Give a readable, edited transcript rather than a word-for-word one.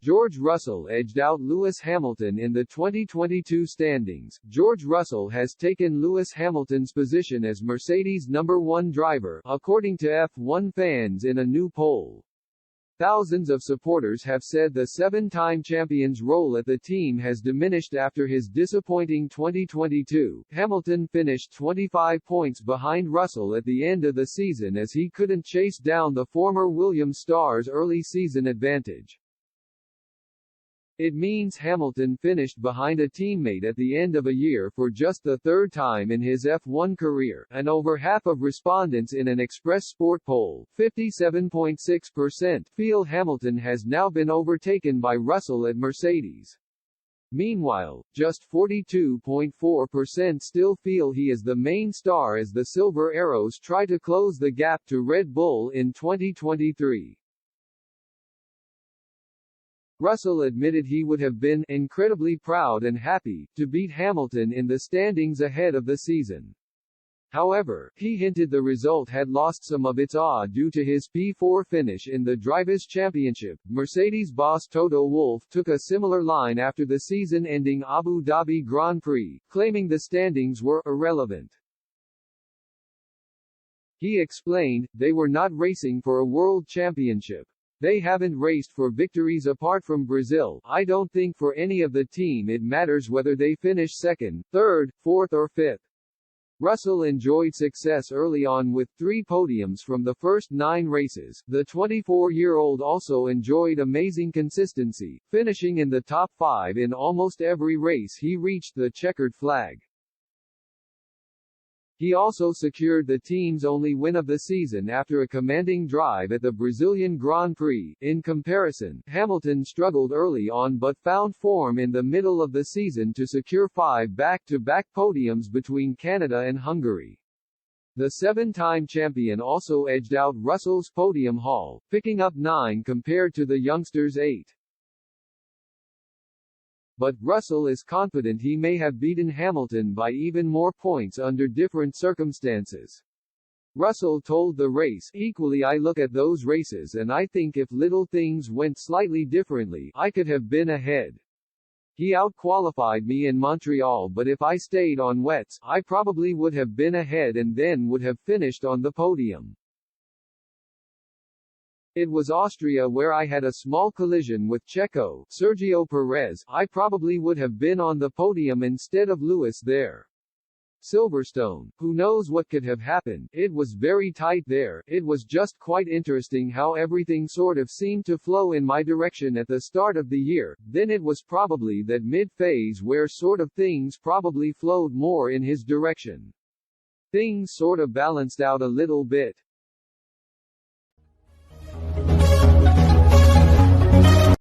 George Russell edged out Lewis Hamilton in the 2022 standings. George Russell has taken Lewis Hamilton's position as Mercedes' #1 driver, according to F1 fans in a new poll. Thousands of supporters have said the seven-time champion's role at the team has diminished after his disappointing 2022. Hamilton finished 25 points behind Russell at the end of the season as he couldn't chase down the former Williams star's early season advantage. It means Hamilton finished behind a teammate at the end of a year for just the third time in his F1 career, and over half of respondents in an Express Sport poll, 57.6%, feel Hamilton has now been overtaken by Russell at Mercedes. Meanwhile, just 42.4% still feel he is the main star as the Silver Arrows try to close the gap to Red Bull in 2023. Russell admitted he would have been incredibly proud and happy to beat Hamilton in the standings ahead of the season. However, he hinted the result had lost some of its awe due to his P4 finish in the Drivers' Championship. Mercedes boss Toto Wolff took a similar line after the season-ending Abu Dhabi Grand Prix, claiming the standings were irrelevant. He explained, "They were not racing for a world championship. They haven't raced for victories apart from Brazil. I don't think for any of the team it matters whether they finish second, third, fourth or fifth." Russell enjoyed success early on with 3 podiums from the first 9 races. The 24-year-old also enjoyed amazing consistency, finishing in the top 5 in almost every race he reached the checkered flag. He also secured the team's only win of the season after a commanding drive at the Brazilian Grand Prix. In comparison, Hamilton struggled early on but found form in the middle of the season to secure 5 back-to-back podiums between Canada and Hungary. The 7-time champion also edged out Russell's podium haul, picking up 9 compared to the youngster's 8. But Russell is confident he may have beaten Hamilton by even more points under different circumstances. Russell told the race, "Equally I look at those races and I think if little things went slightly differently, I could have been ahead. He outqualified me in Montreal, but if I stayed on wets, I probably would have been ahead and then would have finished on the podium. It was Austria where I had a small collision with Checo, Sergio Perez. I probably would have been on the podium instead of Lewis there. Silverstone, who knows what could have happened? It was very tight there. It was just quite interesting how everything sort of seemed to flow in my direction at the start of the year. Then it was probably that mid-phase where sort of things probably flowed more in his direction. Things sort of balanced out a little bit."